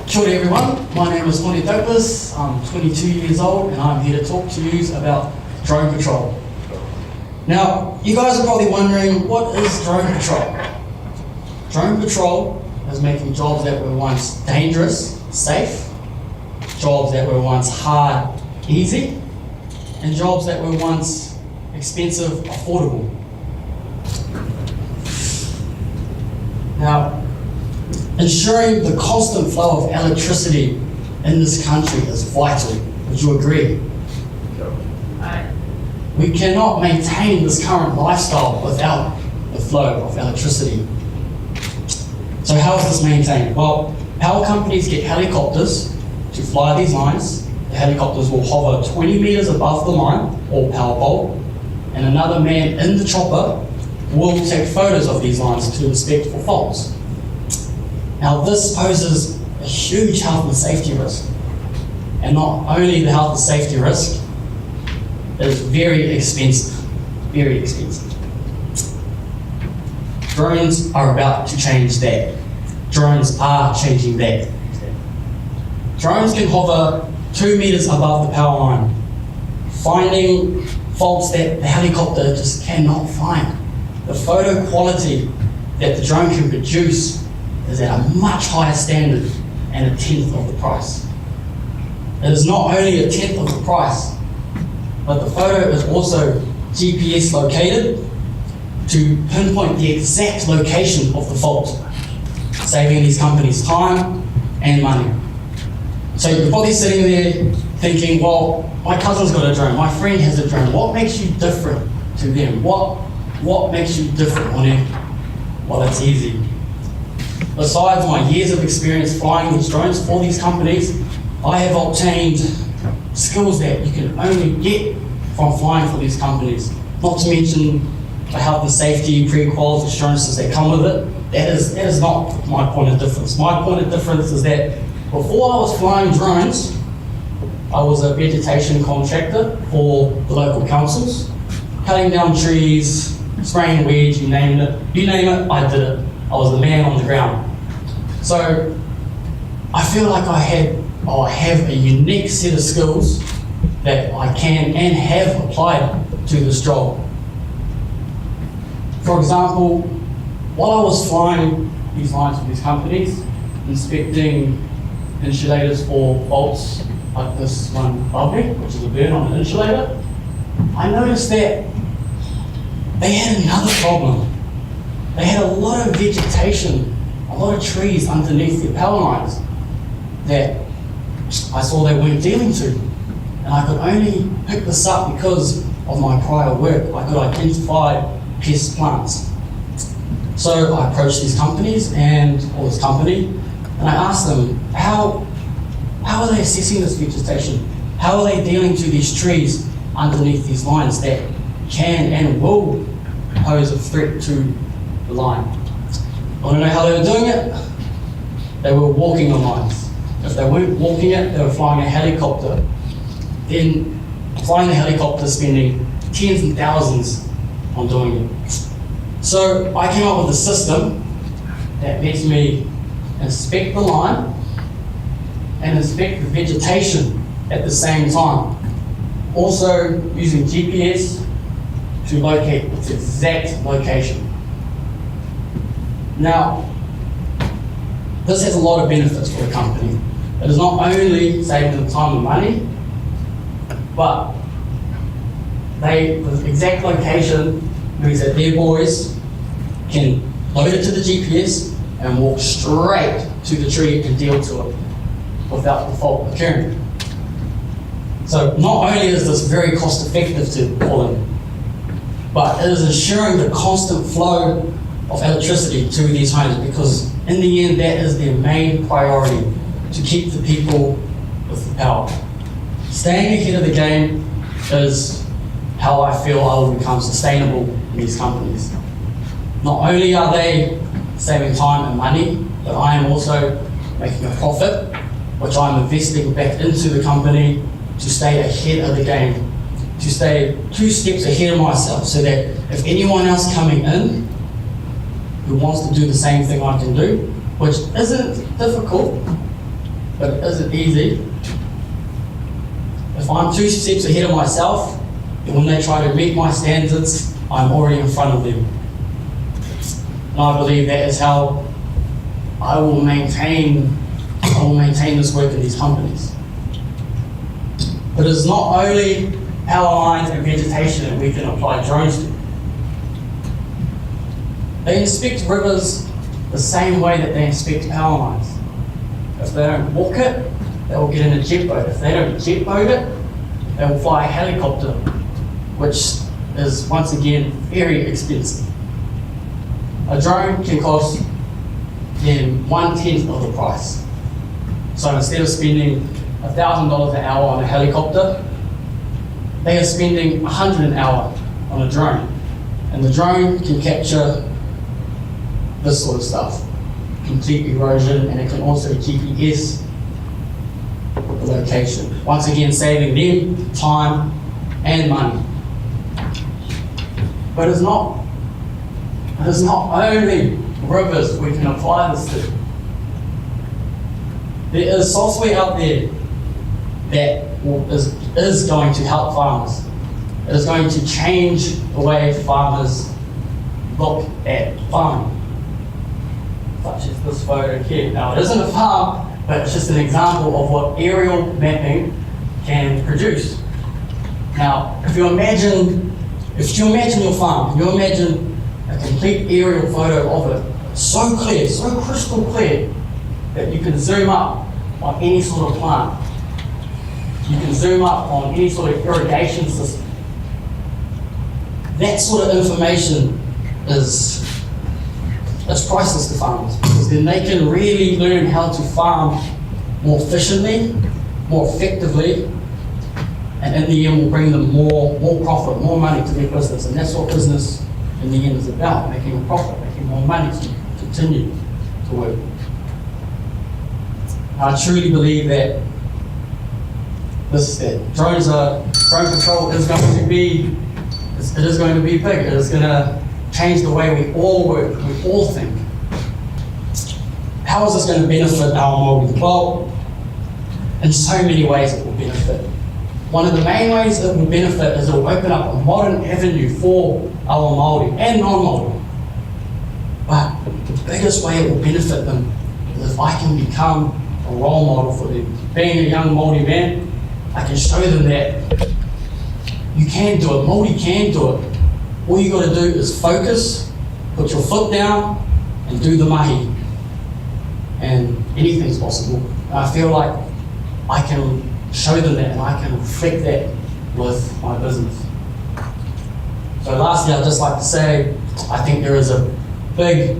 Kia ora everyone, my name is Tony Douglas, I'm 22 years old and I'm here to talk to you about drone patrol. Now, you guys are probably wondering, what is drone patrol? Drone patrol is making jobs that were once dangerous, safe, jobs that were once hard, easy, and jobs that were once expensive, affordable. Now, ensuring the constant flow of electricity in this country is vital. Would you agree? Aye. We cannot maintain this current lifestyle without the flow of electricity. So how is this maintained? Well, power companies get helicopters to fly these lines. The helicopters will hover 20 meters above the line or power pole, and another man in the chopper will take photos of these lines to inspect for faults. Now, this poses a huge health and safety risk. And not only the health and safety risk, it is very expensive, very expensive. Drones are about to change that. Drones are changing that. Drones can hover 2 meters above the power line, finding faults that the helicopter just cannot find. The photo quality that the drone can produce is at a much higher standard and 1/10 of the price. It is not only 1/10 of the price, but the photo is also GPS located to pinpoint the exact location of the fault, saving these companies time and money. So you're probably sitting there thinking, well, my cousin's got a drone, my friend has a drone. What makes you different to them? What makes you different on it? Well, it's easy. Besides my years of experience flying these drones for these companies, I have obtained skills that you can only get from flying for these companies. Not to mention the health and safety pre-qualified assurances that come with it. That is not my point of difference. My point of difference is that before I was flying drones, I was a vegetation contractor for the local councils, cutting down trees, spraying weeds, you name it, I did it. I was the man on the ground. So I feel like I have a unique set of skills that I can and have applied to this job. For example, while I was flying these lines for these companies, inspecting insulators for faults like this one above me, which is a burn on an insulator, I noticed that they had another problem. They had a lot of vegetation, a lot of trees underneath their power lines that I saw they weren't dealing to. And I could only pick this up because of my prior work. I could identify pest plants. So I approached these companies or this company, and I asked them, how are they assessing this vegetation? How are they dealing to these trees underneath these lines that can and will pose a threat to the line? I want to know how they were doing it. They were walking the lines. If they weren't walking it, they were flying a helicopter. Then flying the helicopter, spending tens and thousands on doing it. So I came up with a system that lets me inspect the line and inspect the vegetation at the same time. Also using GPS to locate its exact location. Now, this has a lot of benefits for the company. It is not only saving them time and money, but the exact location means that their boys can load it to the GPS and walk straight to the tree and deal to it without the fault occurring. So not only is this very cost effective to pull in, but it is ensuring the constant flow of electricity to these homes, because in the end that is their main priority, to keep the people with the power. Staying ahead of the game is how I feel I will become sustainable in these companies. Not only are they saving time and money, but I am also making a profit, which I'm investing back into the company to stay ahead of the game, to stay 2 steps ahead of myself, so that if anyone else coming in who wants to do the same thing I can do, which isn't difficult, but it isn't easy. If I'm 2 steps ahead of myself, then when they try to meet my standards, I'm already in front of them. And I believe that is how I will maintain this work in these companies. But it's not only power lines and vegetation that we can apply drones to. They inspect rivers the same way that they inspect power lines. If they don't walk it, they will get in a jet boat. If they don't jet boat it, they will fly a helicopter, which is once again very expensive. A drone can cost them 1/10 of the price. So instead of spending $1,000 an hour on a helicopter, they are spending $100 an hour on a drone. And the drone can capture this sort of stuff, complete erosion, and it can also GPS the location. Once again, saving them time and money. But it's not only rivers we can apply this to. There is software out there that is going to help farmers. It is going to change the way farmers look at farming. Such as this photo here. Now, it isn't a farm, but it's just an example of what aerial mapping can produce. Now, if you imagine your farm, you imagine a complete aerial photo of it, so clear, so crystal clear, that you can zoom up on any sort of plant. You can zoom up on any sort of irrigation system. That sort of information is priceless to farmers, because then they can really learn how to farm more efficiently, more effectively, and in the end will bring them more profit, more money to their business. And that's what business in the end is about, making a profit, making more money to continue to work. I truly believe that drone control is going to be, it is going to be big. It is going to change the way we all work, we all think. How is this going to benefit our Māori? Well, in so many ways it will benefit. One of the main ways it will benefit is it will open up a modern avenue for our Māori and non-Māori. But the biggest way it will benefit them is if I can become a role model for them. Being a young Māori man, I can show them that you can do it, Māori can do it. All you got to do is focus, put your foot down, and do the mahi. And anything's possible. And I feel like I can show them that, and I can reflect that with my business. So lastly, I'd just like to say, I think there is a big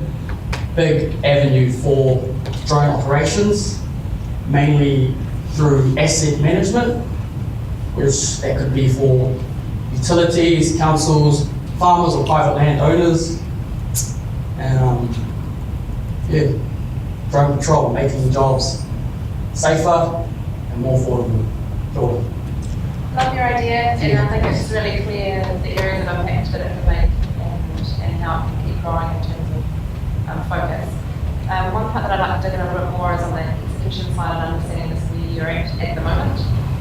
avenue for drone operations, mainly through asset management, which that could be for utilities, councils, farmers or private landowners, and drone control, making jobs safer and more affordable. Jordan. Love your idea, and I think it's really clear the areas of impact that it can make and how it can keep growing in terms of focus. One part that I'd like to dig in a little bit more is on the execution side and understanding this where you're at the moment.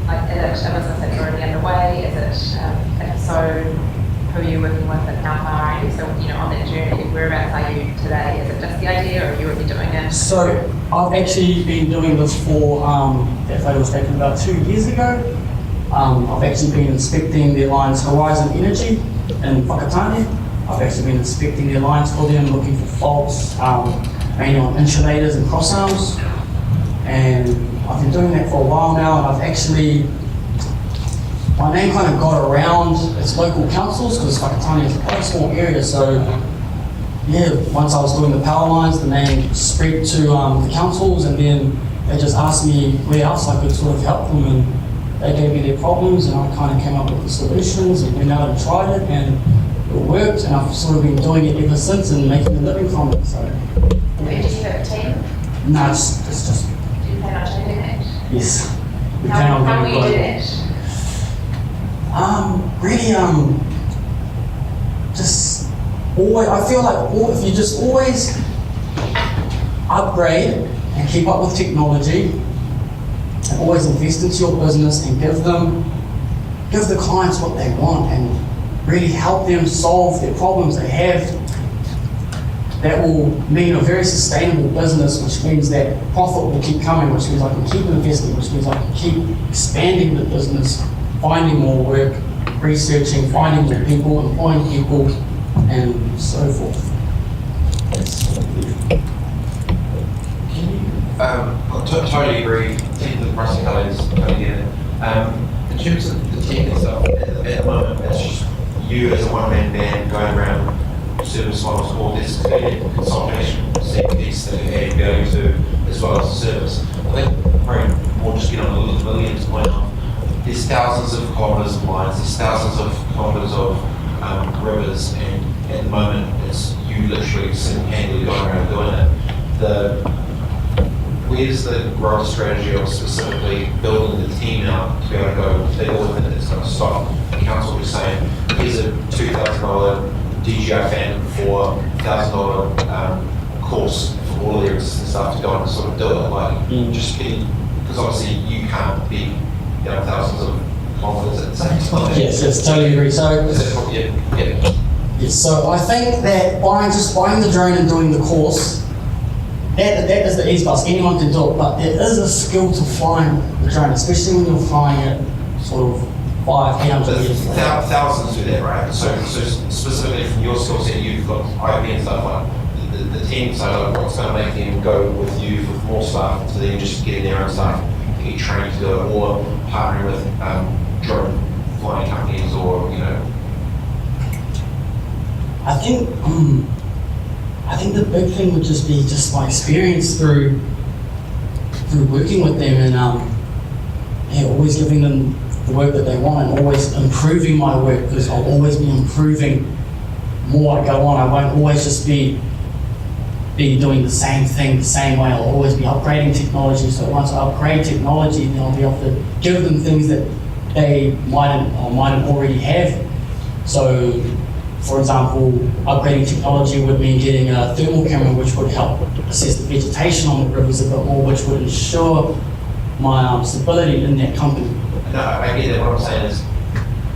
Like, is it a business that's already underway? Is it, if so, who are you working with and how far are you? So, on that journey, whereabouts are you today? Is it just the idea, or are you already doing it? So, I've actually been doing this for, that photo was taken about 2 years ago. I've actually been inspecting their lines Horizon Energy in Whakatane. I've actually been inspecting their lines for them, looking for faults, mainly on insulators and cross arms. And I've been doing that for a while now, and I've actually, my name kind of got around its local councils, because Whakatane is quite a small area, so yeah, once I was doing the power lines, the name spread to the councils, and then they just asked me where else I could sort of help them, and they gave me their problems, and I kind of came up with the solutions, and went out and tried it, and it worked, and I've sort of been doing it ever since and making a living from it. So. Do you just have a team? No, it's just. Do you plan on changing that? Yes. We plan on How will going you do global. that? Really, just always, I feel like if you just always upgrade and keep up with technology, and always invest into your business and give the clients what they want and really help them solve their problems they have. That will mean a very sustainable business, which means that profit will keep coming, which means I can keep investing, which means I can keep expanding the business, finding more work, researching, finding more people, employing people, and so forth. I totally agree. Team the pricing colors, totally get it. In terms of the team itself, at the moment, it's just you as a one-man band going around service models, or this consultation piece that you add value to, as well as the service. I think probably more just get on the millions point of there's thousands of kilometres of lines, there's thousands of kilometres of rivers, and at the moment it's you literally single-handedly going around doing it. Where's the growth strategy of specifically building the team out to be able to go bigger with it? It's going to stop. The council was saying, here's a $2,000 DGI fan for $1,000 course for all of their existing staff to go and sort of do it. Like, just getting, because obviously you can't be thousands of kilometres at the same time. Yes, totally agree. So, Yeah. yes, so I think that buying the drone and doing the course, that is the easy bus. Anyone can do it, but it is a skill to flying the drone, especially when you're flying it sort of 500-800 meters. Thousands do that, right? So specifically from your skill set, you've got IP and stuff like the team side. Like what's going to make them go with you with more staff to then just getting their own staff, get trained to do it, or partnering with drone flying companies, or I think the big thing would just be just my experience through working with them and always giving them the work that they want and always improving my work, because I'll always be improving more I go on. I won't always just be doing the same thing the same way. I'll always be upgrading technology. So once I upgrade technology, then I'll be able to give them things that they mightn't already have. So, for example, upgrading technology would mean getting a thermal camera, which would help assess the vegetation on the rivers a bit more, which would ensure my stability in that company. No, I get that. What I'm saying is,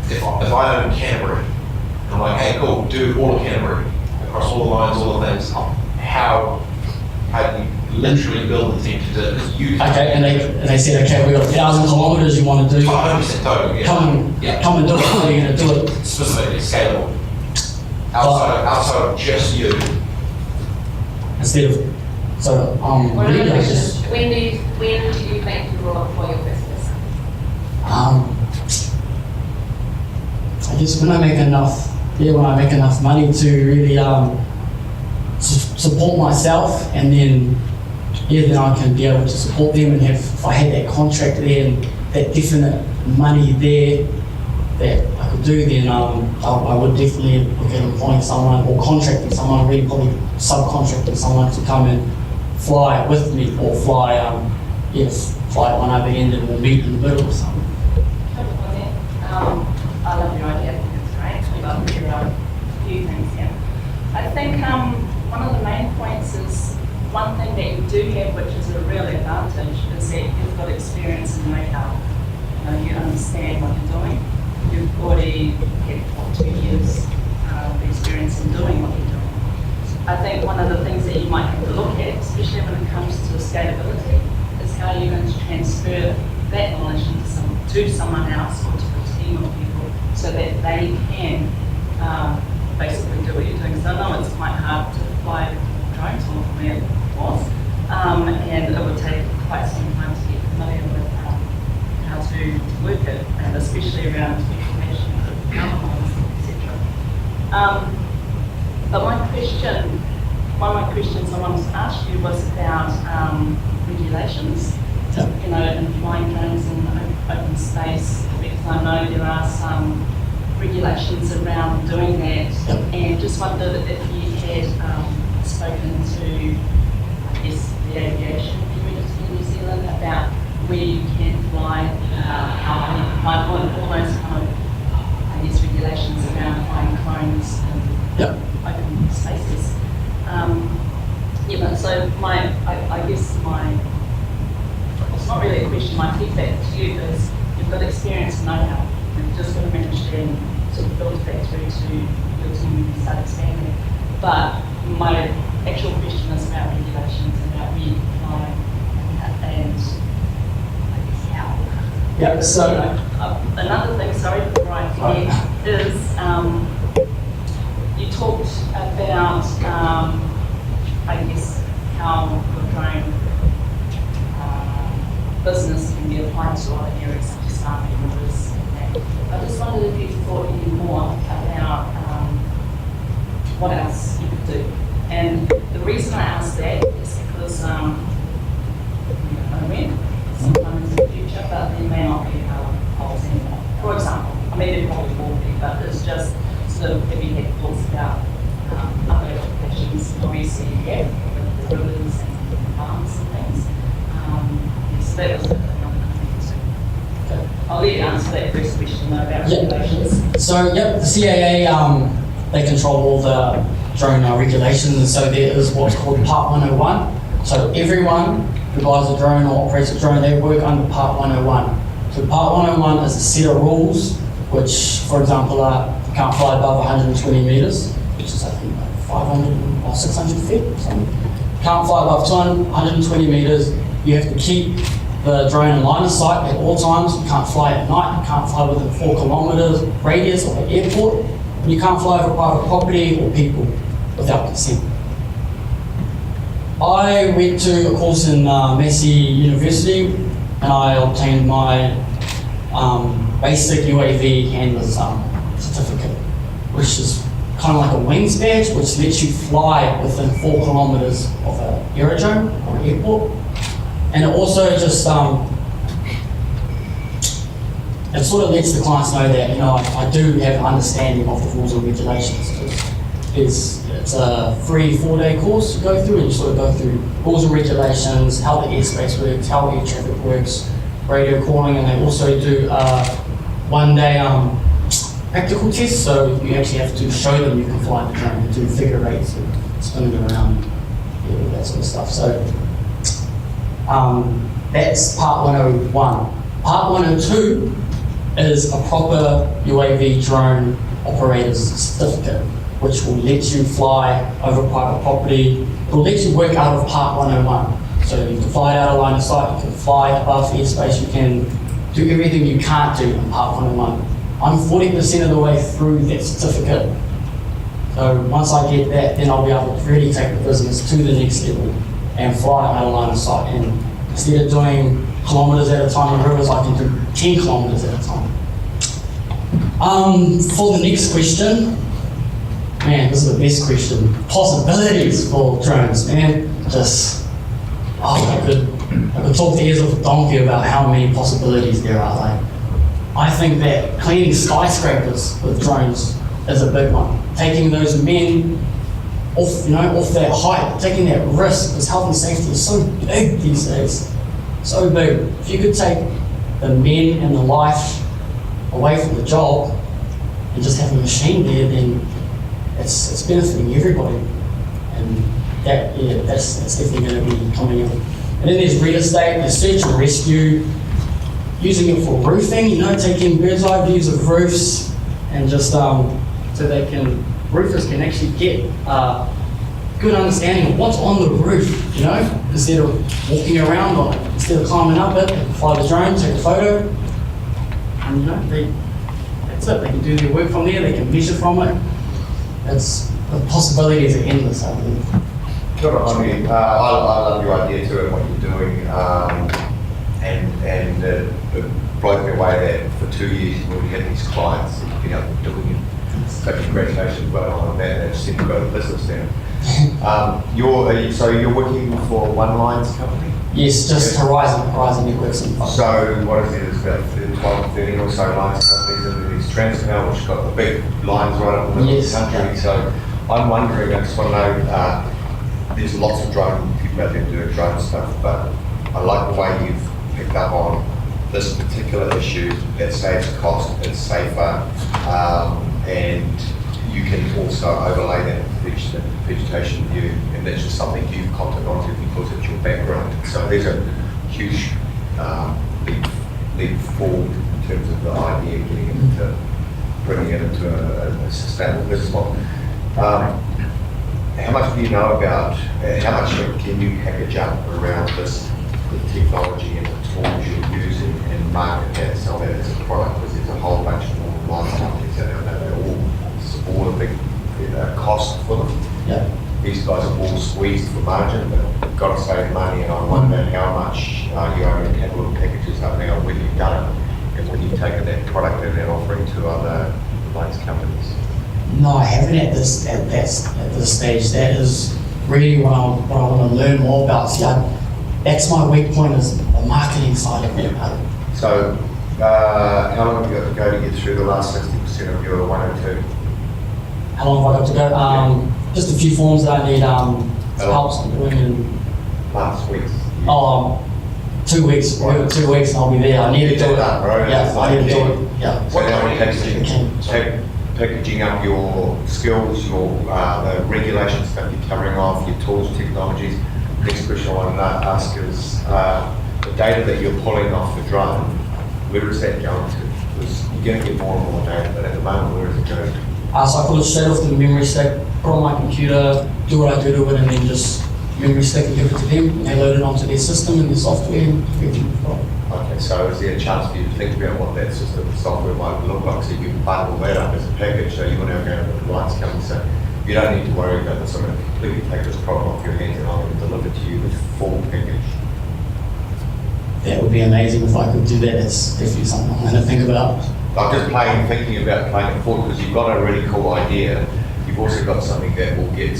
if I own Canterbury, I'm like, hey, cool, do all of Canterbury across all the lines, all the things. How do you literally build the team to do it? Okay, and they said, okay, we've got 1,000 kilometres you want to do. 100% total, yeah. Come and do it. How are you going to do it? Specifically scalable. Outside of just you. Instead of, so really I just. When do you think you will look for your business? I guess when I make enough money to really support myself, and then then I can be able to support them, and if I had that contract there and that definite money there that I could do, then I would definitely look at employing someone or contracting someone, really probably subcontracting someone to come and fly with me, or fly at one other end and we'll meet in the middle or something. I love your idea. It's great. We love your few things here. I think one of the main points is one thing that you do have, which is a real advantage, is that you've got experience in know-how. You understand what you're doing. You've already had 2 years of experience in doing what you're doing. I think one of the things that you might have to look at, especially when it comes to scalability, is how you're going to transfer that knowledge to someone else, or to a team of people, so that they can basically do what you're doing. So I know it's quite hard to fly drones from where it was, and it would take quite some time to get familiar with how to work it, and especially around information, etc. But one of my questions I wanted to ask you was about regulations. In flying drones in open space, because I know there are some regulations around doing that, and just wondered if you had spoken to, I guess, the aviation community in New Zealand about where you can fly, how you can fly, all those kind of, I guess, regulations around flying drones in open spaces. So I guess it's not really a question. My feedback to you is you've got experience and know-how. You've just got to manage to sort of build that through to your team when you start expanding. But my actual question is about regulations and about re-applying and I guess how. Yeah, so Another thing, sorry for Brian, is you talked about, I guess, how the drone business can be applied to other areas such as farming, rivers, and that. I just wondered if you thought any more about what else you could do. And the reason I asked that is because you don't know when, sometime in the future, but there may not be holes anymore. For example, I mean, there probably will be, but it's just sort of if you had thoughts about other applications, obviously you have with the rivers and farms and things. So that was another thing too. I'll let you answer that first question though about regulations. So, yep, the CAA, they control all the drone regulations, and so there is what's called Part 101. So everyone who buys a drone or operates a drone, they work under Part 101. So Part 101 is a set of rules, which, for example, you can't fly above 120 meters, which is I think like 500 or 600 feet or something. Can't fly above 120 meters. You have to keep the drone in line of sight at all times. You can't fly at night. You can't fly within 4 kilometers radius of the airport. And you can't fly over private property or people without consent. I went to a course in Massey University and I obtained my basic UAV handler's certificate, which is kind of like a wings badge, which lets you fly within 4 kilometers of an aerodrome or an airport. And it also just, it sort of lets the clients know that, I do have an understanding of the rules and regulations. It's a 3-4 day course you go through, and you sort of go through rules and regulations, how the airspace works, how air traffic works, radio calling, and they also do 1 day practical tests, so you actually have to show them you can fly the drone and do figure eights and spin it around, all that sort of stuff. So that's Part 101. Part 102 is a proper UAV drone operator's certificate, which will let you fly over private property. It will let you work out of Part 101. So you can fly out of line of sight, you can fly above airspace, you can do everything you can't do in Part 101. I'm 40% of the way through that certificate. So once I get that, then I'll be able to really take the business to the next level and fly out of line of sight. And instead of doing kilometers at a time in rivers, I can do 10 kilometers at a time. For the next question, man, this is the best question. Possibilities for drones, man. I could talk the ears off a donkey about how many possibilities there are. Like, I think that cleaning skyscrapers with drones is a big one. Taking those men off that height, taking that risk, because health and safety is so big these days. So big. If you could take the men and the life away from the job and just have a machine there, then it's benefiting everybody. And that's definitely going to be coming in. And then there's real estate, there's search and rescue, using it for roofing, taking bird's eye views of roofs and just so roofers can actually get good understanding of what's on the roof, instead of walking around on it, instead of climbing up it, they can fly the drone, take a photo, and that's it. They can do their work from there, they can measure from it. The possibilities are endless, I believe. I love your idea too and what you're doing, and it blows me away that for 2 years you've already had these clients and you've been able to do it. So congratulations well on that. That's set to go to business now. So you're working for One Lines company? Yes, just Horizon Networks and So what is it? There's about 12, 13 or so lines companies, and there's Transcanal, which got the big lines right up in the middle of the country. So I'm wondering, I just want to know, there's lots of drone people out there doing drone stuff, but I like the way you've picked up on this particular issue. It saves cost, it's safer, and you can also overlay that vegetation view, and that's just something you've commented onto because it's your background. So there's a huge leap forward in terms of the idea of getting it into, bringing it into a sustainable business model. How much do you know about, how much can you package up around this, the technology and the tools you're using and market that, sell that as a product? Because there's a whole bunch of more line companies that are all a big cost for them. Yeah. These guys are all squeezed for margin, but got to save money, and I wonder how much you only have little packages up now when you've done it, and when you've taken that product and that offering to other lights companies. No, I haven't at this stage. That is really what I want to learn more about. See, that's my weak point, is the marketing side of it. So, how long have you got to go to get through the last 60% of your 102? How long have I got to go? Just a few forms that I need help on doing. And, Months, weeks? 2 weeks. Right. 2 weeks and I'll be there. I need to do it. Done, right? Yeah, I need to do it. Yeah. So now we're packaging up your skills, your the regulation stuff you're covering off, your tools, technologies. Next question I wanted to ask is the data that you're pulling off the drone, where is that going to? Because you're going to get more and more data, but at the moment, where is it going to? So I pull it straight off the memory stick, put it on my computer, do what I do to it, and then just memory stick and give it to them. And they load it onto their system and their software. And okay, so is there a chance for you to think about what that system and software might look like, so you can bundle that up as a package, so you're now going to the lights company, so you don't need to worry about this, I'm going to completely take this problem off your hands and I'm going to deliver to you with full package. that would be amazing if I could do that. It's definitely something I'm going to think about. I'm just thinking about playing it forward, because you've got a really cool idea. You've also got something that will get,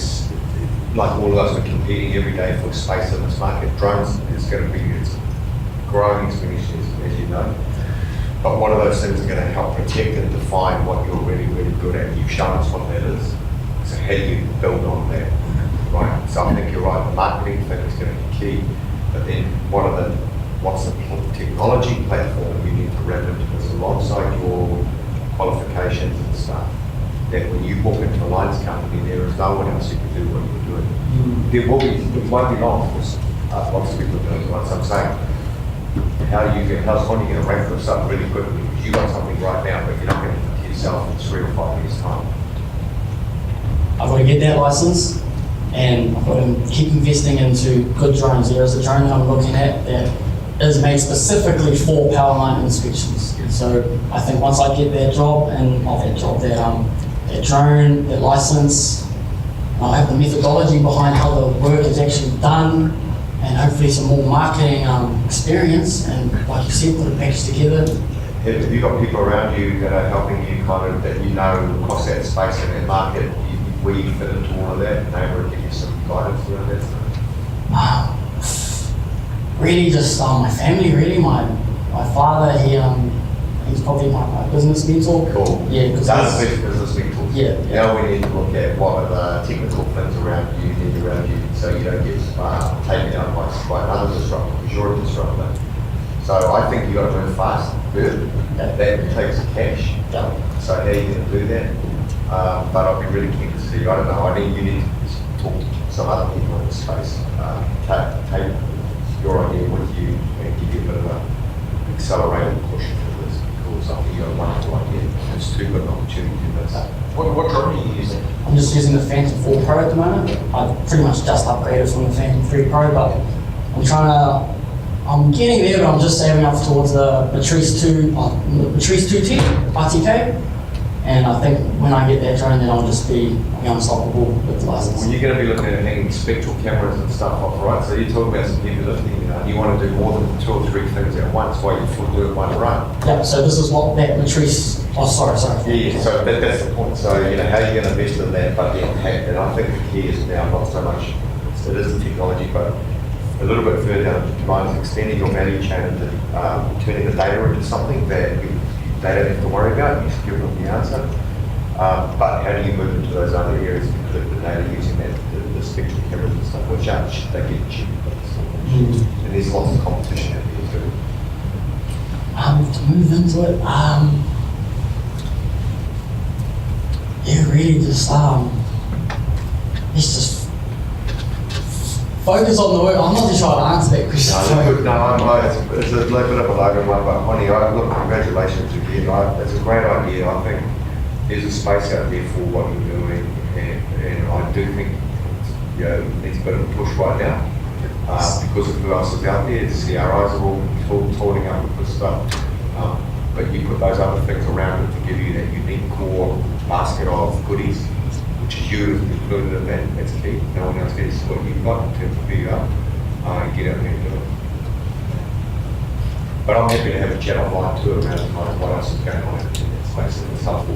like all of us are competing every day for space in this market. Drones is going to be, it's growing exponentially, as you know. But one of those things are going to help protect and define what you're really, really good at. You've shown us what that is. So how do you build on that? Right? So I think you're right, the marketing thing is going to be key. But then what's the technology platform you need to wrap into this alongside your qualifications and stuff? That when you walk into a lines company, there is no one else who can do what you're doing. There will be, it won't be long, because lots of people are doing what I'm saying. How's one you going to rank this up really quickly? Because you got something right now, but you're not going to think to yourself in 3 or 5 years' time. I've got to get that license, and I've got to keep investing into good drones. There is a drone that I'm looking at that is made specifically for power line inspections. So I think once I get that job, that drone, that license, I'll have the methodology behind how the work is actually done, and hopefully some more marketing experience, and like you said, put a package together. Have you got people around you that are helping you kind of, that you know across that space and that market, where you fit into all of that, and they will give you some guidance around that stuff? Really just my family, really. My father, he's probably my business mentor. Cool. Yeah, because that's business mentors. Yeah. Now we need to look at what are the technical things around you, so you don't get taken out by another disruptor, because you're a disruptor. So I think you got to move fast. That takes cash. Yeah. So how are you going to do that? But I'll be really keen to see. I don't know. I think you need to talk to some other people in the space. Take your idea with you and give you a bit of an accelerated push for this, because I think you've got a wonderful idea. It's too good an opportunity to do this. What drone are you using? I'm just using the Phantom 4 Pro at the moment. I pretty much just upgraded from the Phantom 3 Pro, but I'm getting there, but I'm just saving up towards the Matrice 210 RTK. And I think when I get that drone, then I'll be unstoppable with the license. Well, you're going to be looking at hanging spectral cameras and stuff off, right? So you're talking about some heavy lifting, you want to do more than 2 or 3 things at once while you full do it one run. Yeah, so this is what that Matrice, sorry. Yeah, so that's the point. So, how are you going to invest in that, but the impact, and I think the key is now not so much, it is the technology, but a little bit further down the line, extending your value chain into turning the data into something that they don't have to worry about, you just give them the answer. But how do you move into those other areas and collect the data using the spectral cameras and stuff, which they get cheap. And there's lots of competition out there too. To move into it, really just, let's just focus on the work. I'm not too sure how to answer that that, Chris. No, it's a little bit of a loaded one, but Honey, look, congratulations again. It's a great idea. I think there's a space out there for what you're doing, and I do think it needs a bit of a push right now. Because of who else is out there, the CRIs are all toiling up with this stuff. But you put those other things around it to give you that unique core basket of goodies, which is you included in that. That's key. No one else gets what you've got in terms of who you are. And get out there and do it. But I'm happy to have a chat online too around kind of what else is going on in that space. It's helpful.